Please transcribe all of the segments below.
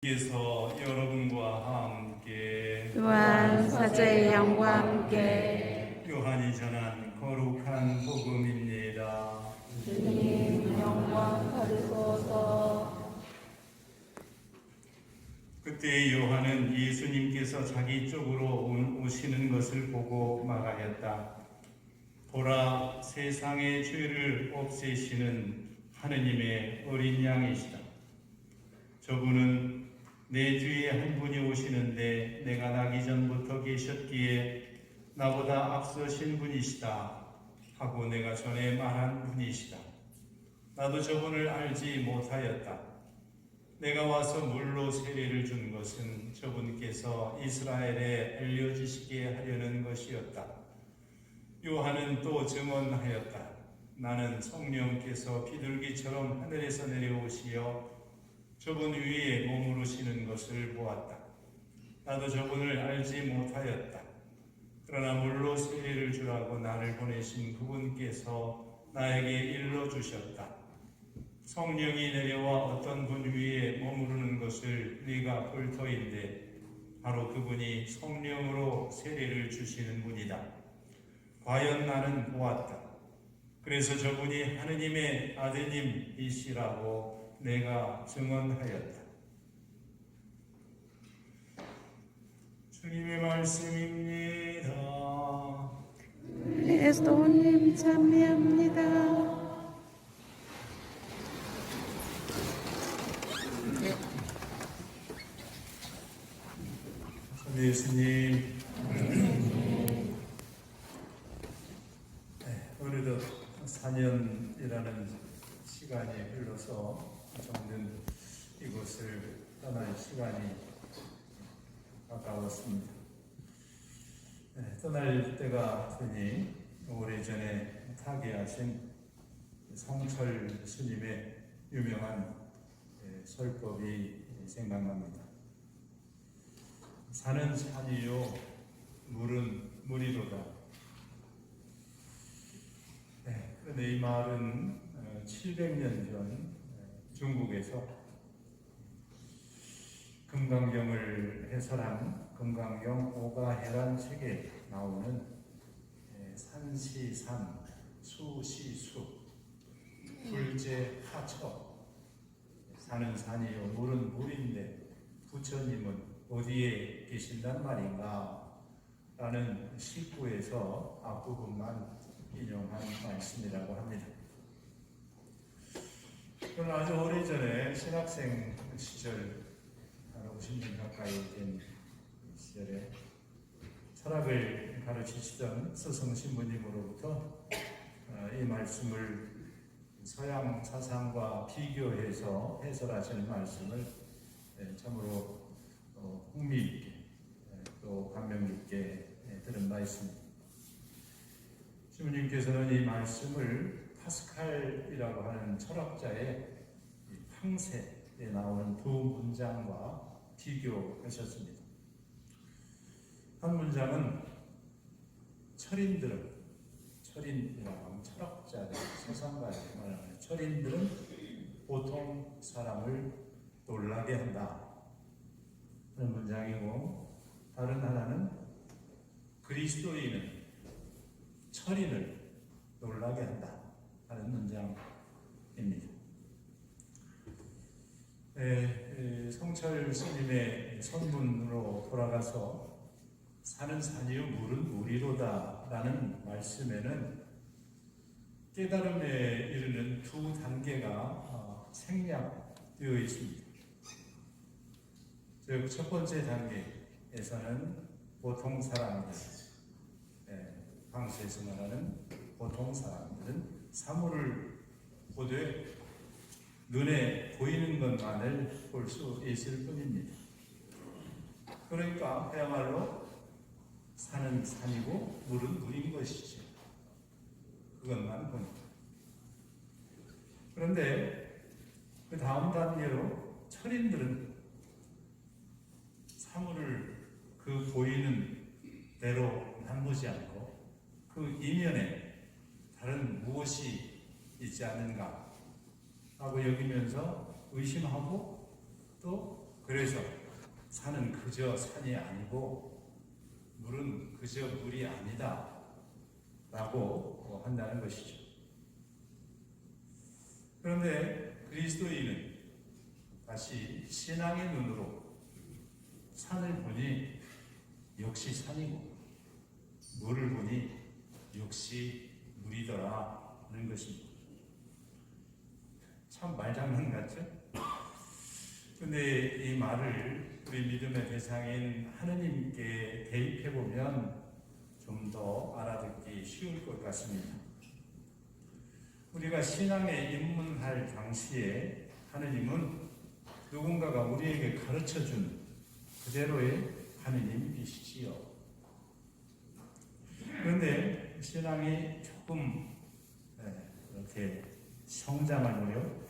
께서 여러분과 함께 또한 사제의 영과 함께 요한이 전한 거룩한 복음입니다. 주님 영광 받으소서. 그때 요한은 예수님께서 자기 쪽으로 오시는 것을 보고 말하였다. 보라, 세상의 죄를 없애시는 하느님의 어린 양이시다. 저분은 내 뒤에 한 분이 오시는데 내가 나기 전부터 계셨기에 나보다 앞서신 분이시다 하고 내가 전에 말한 분이시다. 나도 저분을 알지 못하였다. 내가 와서 물로 세례를 준 것은 저분께서 이스라엘에 알려주시게 하려는 것이었다. 요한은 또 증언하였다. 나는 성령께서 비둘기처럼 하늘에서 내려오시어 저분 위에 머무르시는 것을 보았다. 나도 저분을 알지 못하였다. 그러나 물로 세례를 주라고 나를 보내신 그분께서 나에게 일러주셨다. 성령이 내려와 어떤 분 위에 머무르는 것을 네가 볼 터인데 바로 그분이 성령으로 세례를 주시는 분이다. 과연 나는 보았다. 그래서 저분이 하느님의 아드님이시라고 내가 증언하였다. 주님의 말씀입니다. 그리스도님 참여합니다. 예수님, 어느덧 4년이라는 시간이 흘러서 정든 이곳을 떠날 시간이 가까웠습니다. 떠날 때가 되니 오래전에 타계하신 성철 스님의 유명한 설법이 생각납니다. 산은 산이요 물은 물이로다. 그런데 이 말은 700년 전 중국에서 금강경을 해설한 금강경 오가해란 책에 나오는 산시산, 수시수, 불제하처, 산은 산이요 물은 물인데 부처님은 어디에 계신단 말인가? 라는 19에서 앞부분만 인용한 말씀이라고 합니다. 저는 아주 오래전에 신학생 시절, 한 50년 가까이 된 시절에 철학을 가르치시던 스승 신부님으로부터 이 말씀을 서양 사상과 비교해서 해설하시는 말씀을 참으로 흥미있게 또 감명 깊게 들은 바 있습니다. 신부님께서는 이 말씀을 파스칼이라고 하는 철학자의 탕세에 나오는 두 문장과 비교하셨습니다. 한 문장은 철인이라고 하면 철학자들, 사상가들 말하는 철인들은 보통 사람을 놀라게 한다 하는 문장이고, 다른 하나는 그리스도인은 철인을 놀라게 한다 하는 문장입니다. 성철 스님의 선문으로 돌아가서 산은 산이요 물은 물이로다 라는 말씀에는 깨달음에 이르는 두 단계가 생략되어 있습니다. 즉, 첫 번째 단계에서는 보통 사람들, 방수에서 말하는 보통 사람들은 사물을 보되 눈에 보이는 것만을 볼 수 있을 뿐입니다. 그러니까 그야말로 산은 산이고 물은 물인 것이죠. 그것만 봅니다. 그런데 그 다음 단계로 철인들은 사물을 그 보이는 대로만 보지 않고 그 이면에 다른 무엇이 있지 않은가 하고 여기면서 의심하고 또 그래서 산은 그저 산이 아니고 물은 그저 물이 아니다 라고 한다는 것이죠. 그런데 그리스도인은 다시 신앙의 눈으로 산을 보니 역시 산이고 물을 보니 역시 물이더라는 것입니다. 참 말장난 같죠? 근데 이 말을 우리 믿음의 대상인 하느님께 대입해보면 좀 더 알아듣기 쉬울 것 같습니다. 우리가 신앙에 입문할 당시에 하느님은 누군가가 우리에게 가르쳐준 그대로의 하느님이시지요. 그런데 신앙이 조금 이렇게 성장하며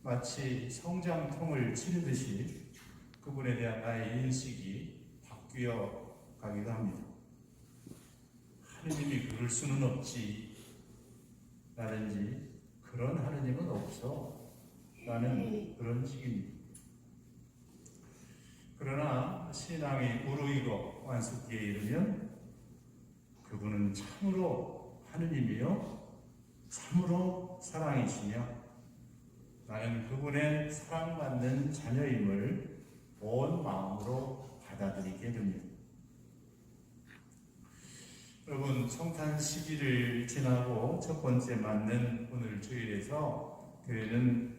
마치 성장통을 치르듯이 그분에 대한 나의 인식이 바뀌어 가기도 합니다. 하느님이 그럴 수는 없지 라든지 그런 하느님은 없어 라는 그런 식입니다. 그러나 신앙이 무르익어 완숙기에 이르면 그분은 참으로 하느님이요 참으로 사랑이시며 나는 그분의 사랑받는 자녀임을 온 마음으로 받아들이게 됩니다. 여러분, 성탄 시기를 지나고 첫 번째 맞는 오늘 주일에서 교회는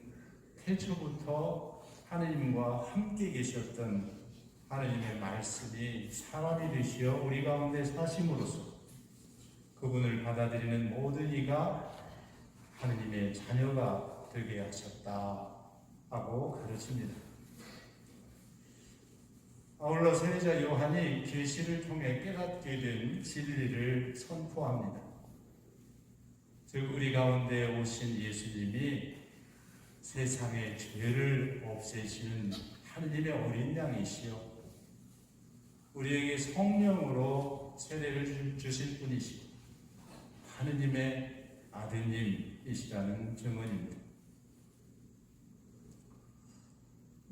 태초부터 하느님과 함께 계셨던 하느님의 말씀이 사람이 되시어 우리 가운데 사심으로써 그분을 받아들이는 모든 이가 하느님의 자녀가 되게 하셨다 하고 가르칩니다. 아울러 세례자 요한이 계시를 통해 깨닫게 된 진리를 선포합니다. 즉 우리 가운데 오신 예수님이 세상의 죄를 없애시는 하느님의 어린 양이시요 우리에게 성령으로 세례를 주실 분이시고 하느님의 아드님이시라는 증언입니다.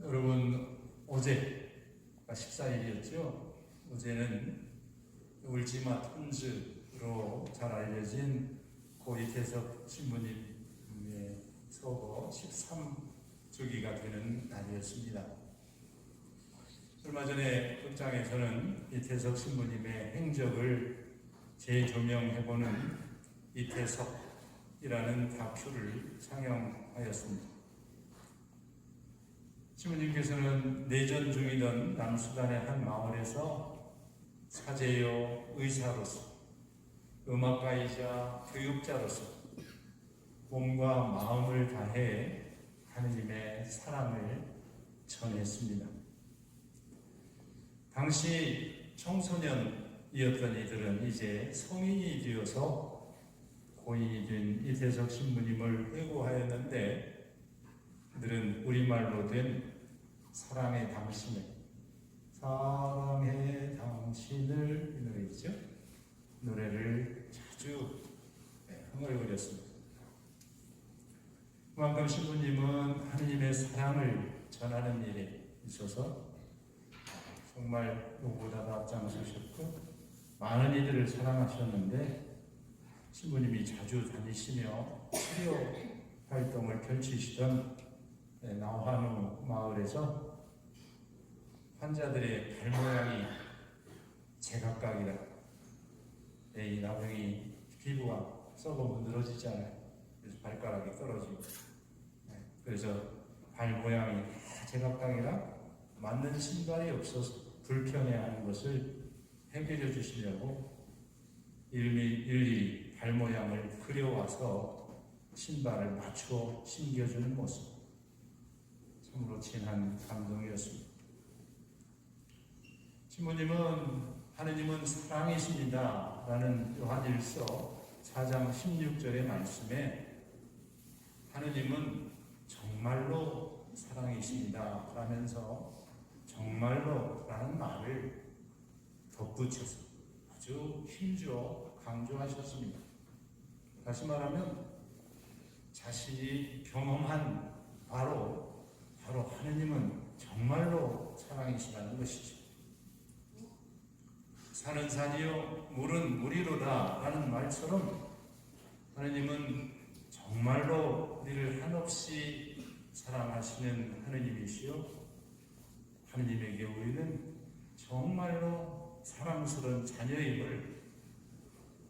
여러분, 어제가 14일이었죠. 어제는 울지마 톤즈로 잘 알려진 고 이태석 신부님의 서거 13주기가 되는 날이었습니다. 얼마 전에 극장에서는 이태석 신부님의 행적을 재조명해보는 이태석이라는 다큐를 상영하였습니다. 신부님께서는 내전 중이던 남수단의 한 마을에서 사제요 의사로서 음악가이자 교육자로서 몸과 마음을 다해 하느님의 사랑을 전했습니다. 당시 청소년이었던 이들은 이제 성인이 되어서 고인이 된 이태석 신부님을 회고하였는데 그들은 우리말로 된 사랑의 당신을 이 노래이죠. 노래를 자주 흥얼거렸습니다. 그만큼 신부님은 하느님의 사랑을 전하는 일에 있어서 정말 누구보다도 앞장서셨고 많은 이들을 사랑하셨는데 신부님이 자주 다니시며 치료 활동을 펼치시던 나환우 마을에서 환자들의 발 모양이 제각각이라 이 나병이 피부가 썩어 문드러지잖아요. 그래서 발가락이 떨어지고 그래서 발 모양이 제각각이라 맞는 신발이 없어서 불편해하는 것을 해결해 주시려고 일일이 발 모양을 그려와서 신발을 맞추어 신겨주는 모습 참으로 진한 감동이었습니다. 신부님은 하느님은 사랑이십니다 라는 요한일서 4장 16절의 말씀에 하느님은 정말로 사랑이십니다 라면서 정말로 라는 말을 덧붙여서 아주 힘주어 강조하셨습니다. 다시 말하면 자신이 경험한 바로 하느님은 정말로 사랑이시라는 것이죠. 산은 산이요 물은 물이로다 라는 말처럼 하느님은 정말로 우리를 한없이 사랑하시는 하느님이시요 하느님에게 우리는 정말로 사랑스러운 자녀임을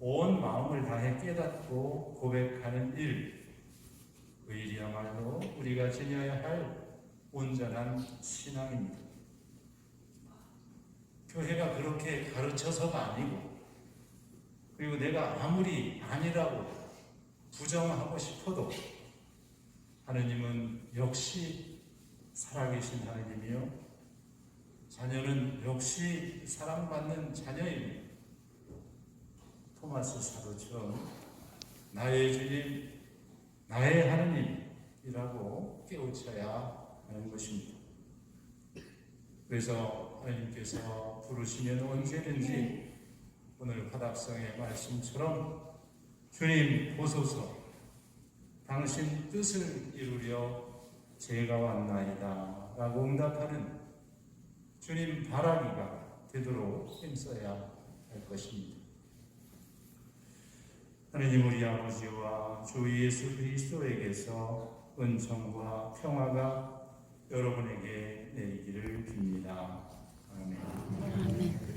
온 마음을 다해 깨닫고 고백하는 일, 그 일이야말로 우리가 지녀야 할 온전한 신앙입니다. 교회가 그렇게 가르쳐서가 아니고, 그리고 내가 아무리 아니라고 부정하고 싶어도 하느님은 역시 살아계신 하느님이요 자녀는 역시 사랑받는 자녀입니다. 토마스 사도처럼 나의 주님, 나의 하느님이라고 깨우쳐야 하는 것입니다. 그래서 하나님께서 부르시면 언제든지 오늘 화답성의 말씀처럼 주님 보소서, 당신 뜻을 이루려 제가 왔나이다 라고 응답하는 주님 바라기가 되도록 힘써야 할 것입니다. 하느님 우리 아버지와 주 예수 그리스도에게서 은총과 평화가 여러분에게 내리기를 빕니다. 아멘. 아멘.